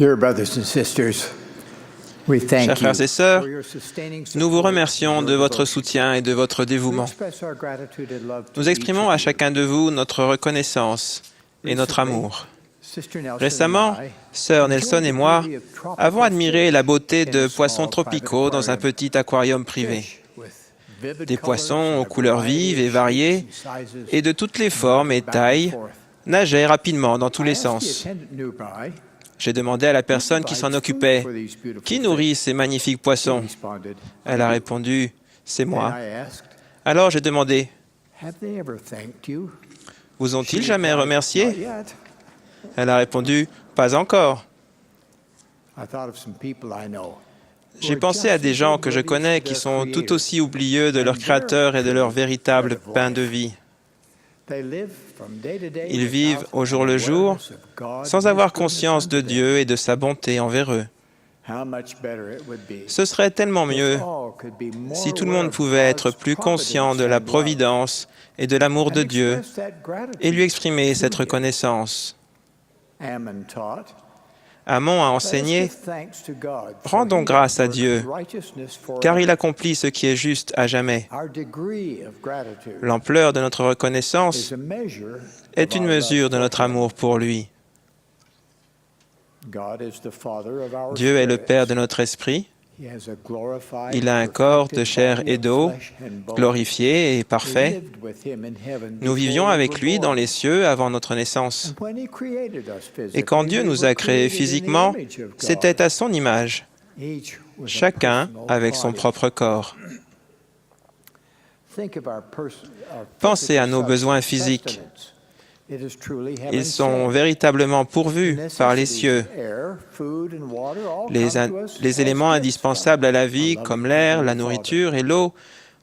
Dear brothers and sisters, we thank Chers frères et sœurs, for your sustaining nous vous support remercions and de your votre devotion. soutien et de votre We dévouement. express our gratitude and love to Nous each exprimons à of you. chacun de vous notre reconnaissance et notre Recently, amour. Sister Nelson Récemment, and I Sœur enjoyed Nelson et the moi beauty of tropical avons admiré la beauté fish in de a poissons small private tropicaux dans un aquarium. petit aquarium privé. Fish with vivid Des colors poissons and aux a couleurs variety vives of et variées shapes and sizes et de toutes les formes et moved back and tailles forth. nageaient rapidement dans tous I les asked the sens. attendant nearby, J'ai demandé à la personne qui s'en occupait, qui nourrit ces magnifiques he poissons? responded, Elle a répondu, c'est and moi. I asked, Alors j'ai demandé, have they ever thanked you? vous ont-ils She jamais replied, remercié? "Not yet." Elle a répondu, pas encore. I thought of some people I know. J'ai pensé à des gens que je connais qui sont tout aussi oublieux de leur Créateur et de leur véritable pain de vie. Ils vivent au jour le jour sans avoir conscience de Dieu et de sa bonté envers eux. Ce serait tellement mieux si tout le monde pouvait être plus conscient de la providence et de l'amour de Dieu et lui exprimer cette reconnaissance. Ammon a enseigné, rendons grâce à Dieu, car il accomplit ce qui est juste à jamais. L'ampleur de notre reconnaissance est une mesure de notre amour pour lui. Dieu est le Père de notre esprit. Il a un corps de chair et d'eau, glorifié et parfait. Nous vivions avec lui dans les cieux avant notre naissance. Et quand Dieu nous a créés physiquement, c'était à son image, chacun avec son propre corps. Pensez à nos besoins physiques. Ils sont véritablement pourvus par les cieux. Les éléments indispensables à la vie, comme l'air, la nourriture et l'eau,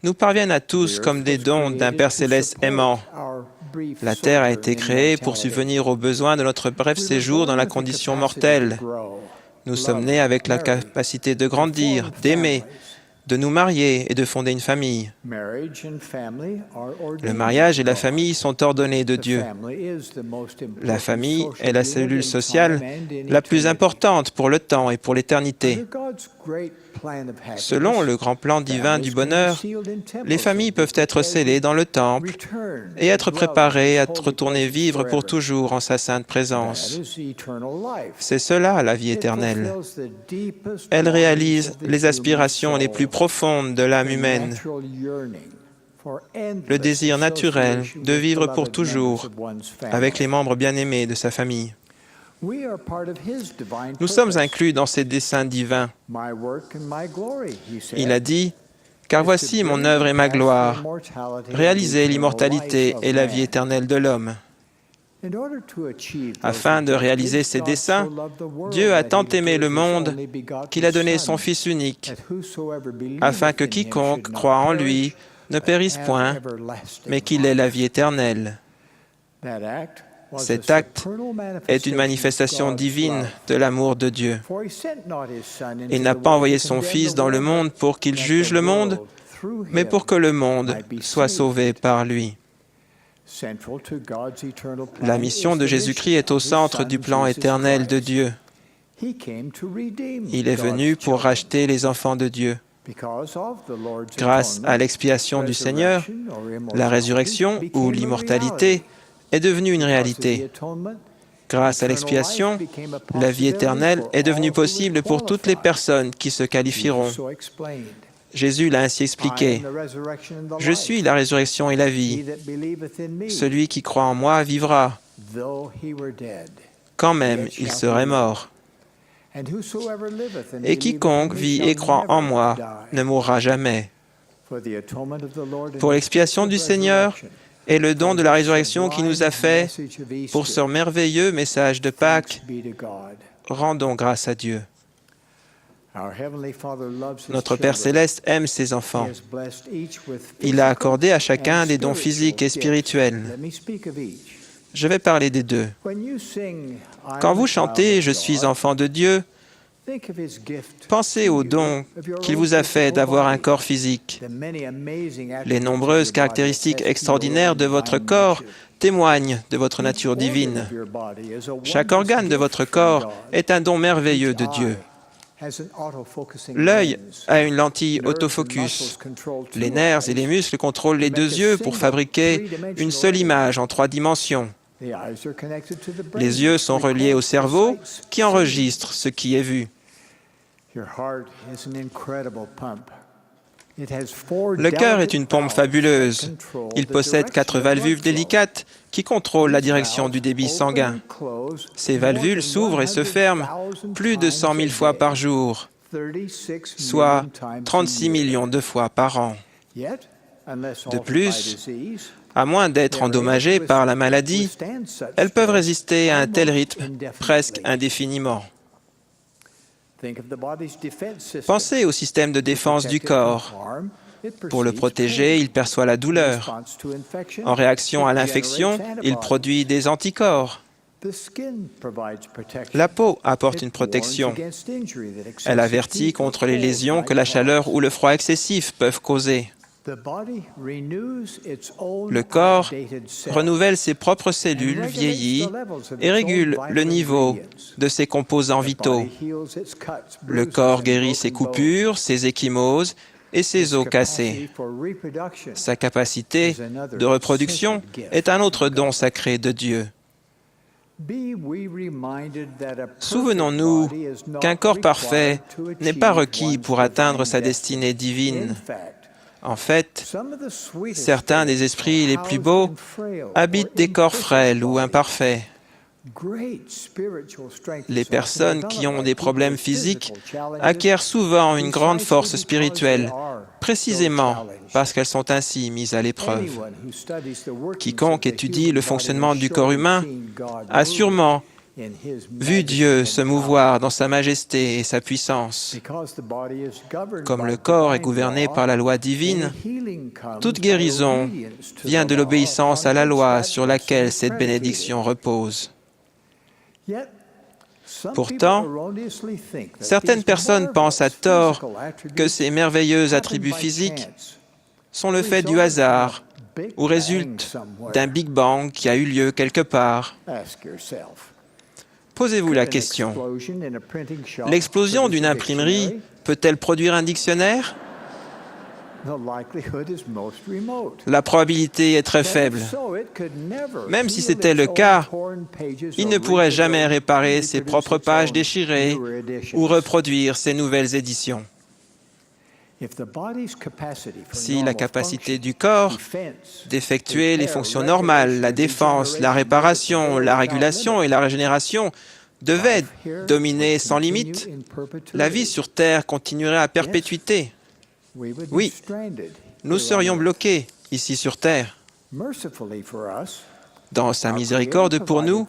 nous parviennent à tous comme des dons d'un Père céleste aimant. La terre a été créée pour subvenir aux besoins de notre bref séjour dans la condition mortelle. Nous sommes nés avec la capacité de grandir, d'aimer, de nous marier et de fonder une famille. Le mariage et la famille sont ordonnés de Dieu. La famille est la cellule sociale la plus importante pour le temps et pour l'éternité. Selon le grand plan divin du bonheur, les familles peuvent être scellées dans le temple et être préparées à retourner vivre pour toujours en sa sainte présence. C'est cela la vie éternelle. Elle réalise les aspirations les plus profondes de l'âme humaine, le désir naturel de vivre pour toujours avec les membres bien-aimés de sa famille. Nous sommes inclus dans ses desseins divins. Il a dit, « Car voici mon œuvre et ma gloire, réaliser l'immortalité et la vie éternelle de l'homme. » Afin de réaliser ses desseins, Dieu a tant aimé le monde qu'il a donné son Fils unique, afin que quiconque croit en lui ne périsse point, mais qu'il ait la vie éternelle. Cet acte est une manifestation divine de l'amour de Dieu. Il n'a pas envoyé son Fils dans le monde pour qu'il juge le monde, mais pour que le monde soit sauvé par lui. La mission de Jésus-Christ est au centre du plan éternel de Dieu. Il est venu pour racheter les enfants de Dieu. Grâce à l'expiation du Seigneur, la résurrection ou l'immortalité est devenue une réalité. Grâce à l'expiation, la vie éternelle est devenue possible pour toutes les personnes qui se qualifieront. Jésus l'a ainsi expliqué. « Je suis la résurrection et la vie. Celui qui croit en moi vivra, quand même il serait mort. Et quiconque vit et croit en moi ne mourra jamais. » Pour l'expiation du Seigneur et le don de la résurrection qui nous a fait pour ce merveilleux message de Pâques, rendons grâce à Dieu. Notre Père céleste aime ses enfants. Il a accordé à chacun des dons physiques et spirituels. Je vais parler des deux. Quand vous chantez « Je suis enfant de Dieu », Pensez au don qu'il vous a fait d'avoir un corps physique. Les nombreuses caractéristiques extraordinaires de votre corps témoignent de votre nature divine. Chaque organe de votre corps est un don merveilleux de Dieu. L'œil a une lentille autofocus. Les nerfs et les muscles contrôlent les deux yeux pour fabriquer une seule image en 3 dimensions. Les yeux sont reliés au cerveau qui enregistre ce qui est vu. Le cœur est une pompe fabuleuse. Il possède 4 valvules délicates qui contrôlent la direction du débit sanguin. Ces valvules s'ouvrent et se ferment plus de 100 000 fois par jour, soit 36 millions de fois par an. De plus, à moins d'être endommagées par la maladie, elles peuvent résister à un tel rythme presque indéfiniment. Pensez au système de défense du corps. Pour le protéger, il perçoit la douleur. En réaction à l'infection, il produit des anticorps. La peau apporte une protection. Elle avertit contre les lésions que la chaleur ou le froid excessif peuvent causer. Le corps renouvelle ses propres cellules vieillies et régule le niveau de ses composants vitaux. Le corps guérit ses coupures, ses ecchymoses et ses os cassés. Sa capacité de reproduction est un autre don sacré de Dieu. Souvenons-nous qu'un corps parfait n'est pas requis pour atteindre sa destinée divine. En fait, certains des esprits les plus beaux habitent des corps frêles ou imparfaits. Les personnes qui ont des problèmes physiques acquièrent souvent une grande force spirituelle, précisément parce qu'elles sont ainsi mises à l'épreuve. Quiconque étudie le fonctionnement du corps humain a sûrement vu Dieu se mouvoir dans sa majesté et sa puissance. Comme le corps est gouverné par la loi divine, toute guérison vient de l'obéissance à la loi sur laquelle cette bénédiction repose. Pourtant, certaines personnes pensent à tort que ces merveilleux attributs physiques sont le fait du hasard ou résultent d'un Big Bang qui a eu lieu quelque part. Posez-vous la question, l'explosion d'une imprimerie peut-elle produire un dictionnaire? La probabilité est très faible. Même si c'était le cas, il ne pourrait jamais réparer ses propres pages déchirées ou reproduire ses nouvelles éditions. Si la capacité du corps d'effectuer les fonctions normales, la défense, la réparation, la régulation et la régénération devait dominer sans limite, la vie sur Terre continuerait à perpétuité. Oui, nous serions bloqués ici sur Terre. Dans sa miséricorde pour nous,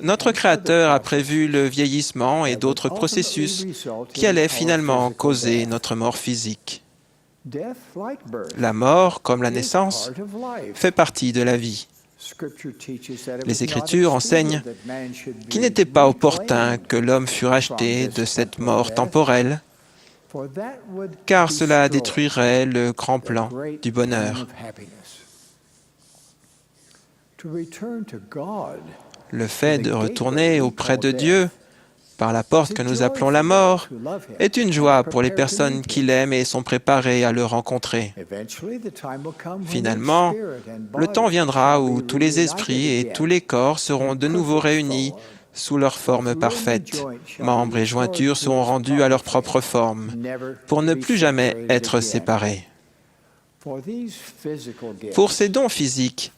notre Créateur a prévu le vieillissement et d'autres processus qui allaient finalement causer notre mort physique. La mort, comme la naissance, fait partie de la vie. Les Écritures enseignent qu'il n'était pas opportun que l'homme fût racheté de cette mort temporelle, car cela détruirait le grand plan du bonheur. Le fait de retourner auprès de Dieu par la porte que nous appelons la mort est une joie pour les personnes qui l'aiment et sont préparées à le rencontrer. Finalement, le temps viendra où tous les esprits et tous les corps seront de nouveau réunis sous leur forme parfaite. Membres et jointures seront rendus à leur propre forme pour ne plus jamais être séparés. Pour ces dons physiques,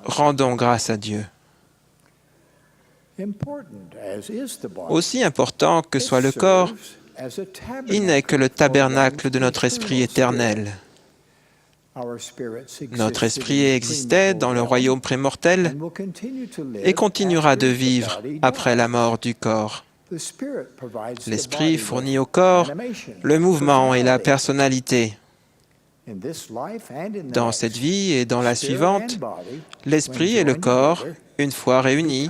rendons grâce à Dieu. Aussi important que soit le corps, il n'est que le tabernacle de notre esprit éternel. Notre esprit existait dans le royaume prémortel et continuera de vivre après la mort du corps. L'esprit fournit au corps le mouvement et la personnalité. Dans cette vie et dans la suivante, l'esprit et le corps une fois réunis,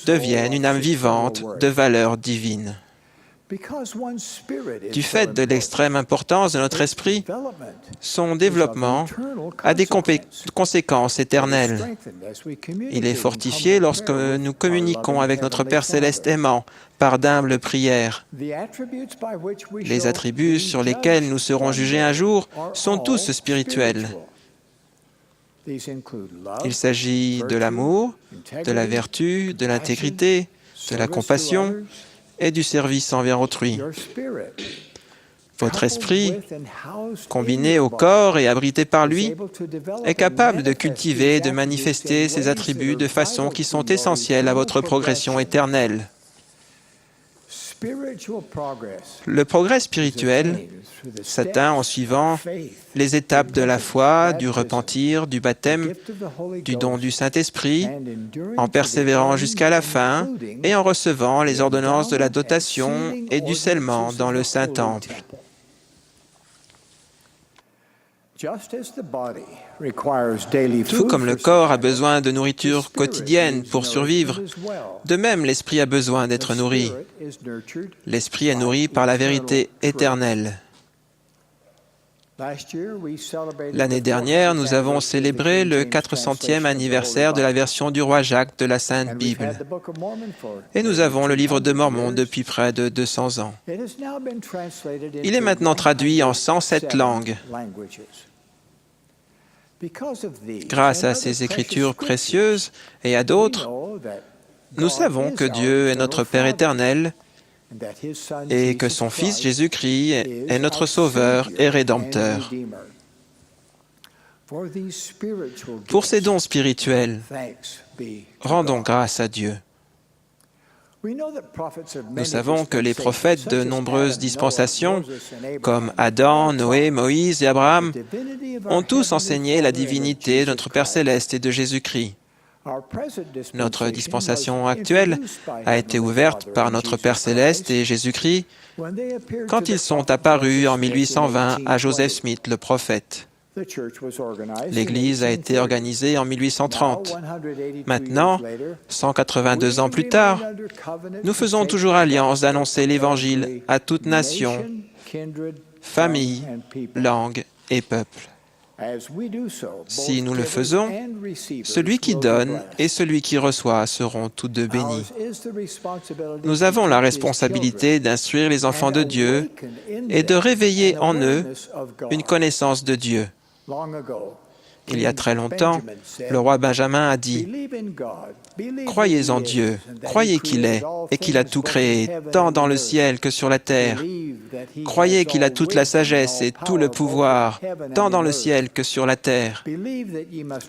deviennent une âme vivante de valeur divine. Du fait de l'extrême importance de notre esprit, son développement a des conséquences éternelles. Il est fortifié lorsque nous communiquons avec notre Père céleste aimant par d'humbles prières. Les attributs sur lesquels nous serons jugés un jour sont tous spirituels. Il s'agit de l'amour, de la vertu, de l'intégrité, de la compassion et du service envers autrui. Votre esprit, combiné au corps et abrité par lui, est capable de cultiver et de manifester ces attributs de façon qui sont essentielles à votre progression éternelle. Le progrès spirituel s'atteint en suivant les étapes de la foi, du repentir, du baptême, du don du Saint-Esprit, en persévérant jusqu'à la fin et en recevant les ordonnances de la dotation et du scellement dans le Saint-Temple. Tout comme le corps a besoin de nourriture quotidienne pour survivre, de même l'esprit a besoin d'être nourri. L'esprit est nourri par la vérité éternelle. L'année dernière, nous avons célébré le 400e anniversaire de la version du roi Jacques de la Sainte Bible. Et nous avons le livre de Mormon depuis près de 200 ans. Il est maintenant traduit en 107 langues. Grâce à ces écritures précieuses et à d'autres, nous savons que Dieu est notre Père éternel et que son Fils Jésus-Christ est notre Sauveur et Rédempteur. Pour ces dons spirituels, rendons grâce à Dieu. Nous savons que les prophètes de nombreuses dispensations, comme Adam, Noé, Moïse et Abraham, ont tous enseigné la divinité de notre Père céleste et de Jésus-Christ. Notre dispensation actuelle a été ouverte par notre Père céleste et Jésus-Christ quand ils sont apparus en 1820 à Joseph Smith, le prophète. L'Église a été organisée en 1830. Maintenant, 182 ans plus tard, nous faisons toujours alliance d'annoncer l'Évangile à toute nation, famille, langue et peuple. Si nous le faisons, celui qui donne et celui qui reçoit seront tous deux bénis. Nous avons la responsabilité d'instruire les enfants de Dieu et de réveiller en eux une connaissance de Dieu. Il y a très longtemps, le roi Benjamin a dit « Croyez en Dieu, croyez qu'il est et qu'il a tout créé, tant dans le ciel que sur la terre. Croyez qu'il a toute la sagesse et tout le pouvoir, tant dans le ciel que sur la terre.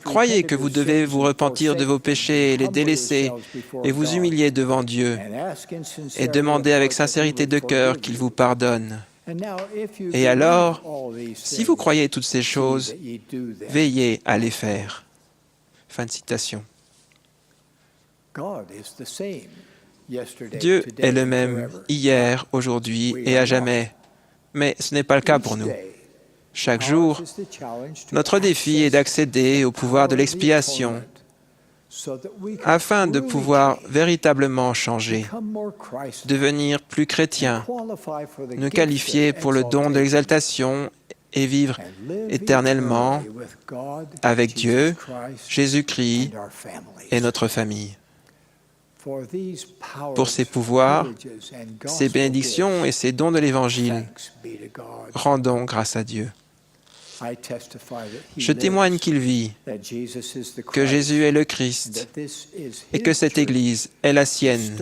Croyez que vous devez vous repentir de vos péchés et les délaisser et vous humilier devant Dieu et demander avec sincérité de cœur qu'il vous pardonne. Et alors, si vous croyez toutes ces choses, veillez à les faire. » Fin de citation. Dieu est le même hier, aujourd'hui et à jamais, mais ce n'est pas le cas pour nous. Chaque jour, notre défi est d'accéder au pouvoir de l'expiation afin de pouvoir véritablement changer, devenir plus chrétien, nous qualifier pour le don de l'exaltation et vivre éternellement avec Dieu, Jésus-Christ et notre famille. Pour ces pouvoirs, ces bénédictions et ces dons de l'Évangile, rendons grâce à Dieu. Je témoigne qu'il vit, que Jésus est le Christ et que cette Église est la sienne,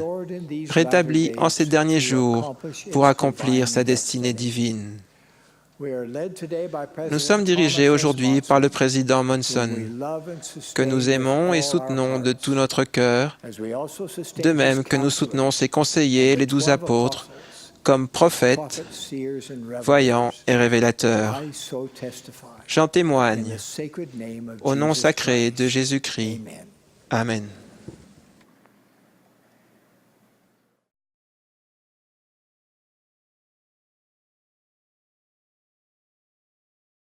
rétablie en ces derniers jours pour accomplir sa destinée divine. Nous sommes dirigés aujourd'hui par le président Monson, que nous aimons et soutenons de tout notre cœur, de même que nous soutenons ses conseillers, les 12 apôtres, comme prophètes, voyants et révélateurs. J'en témoigne au nom sacré de Jésus-Christ. Amen.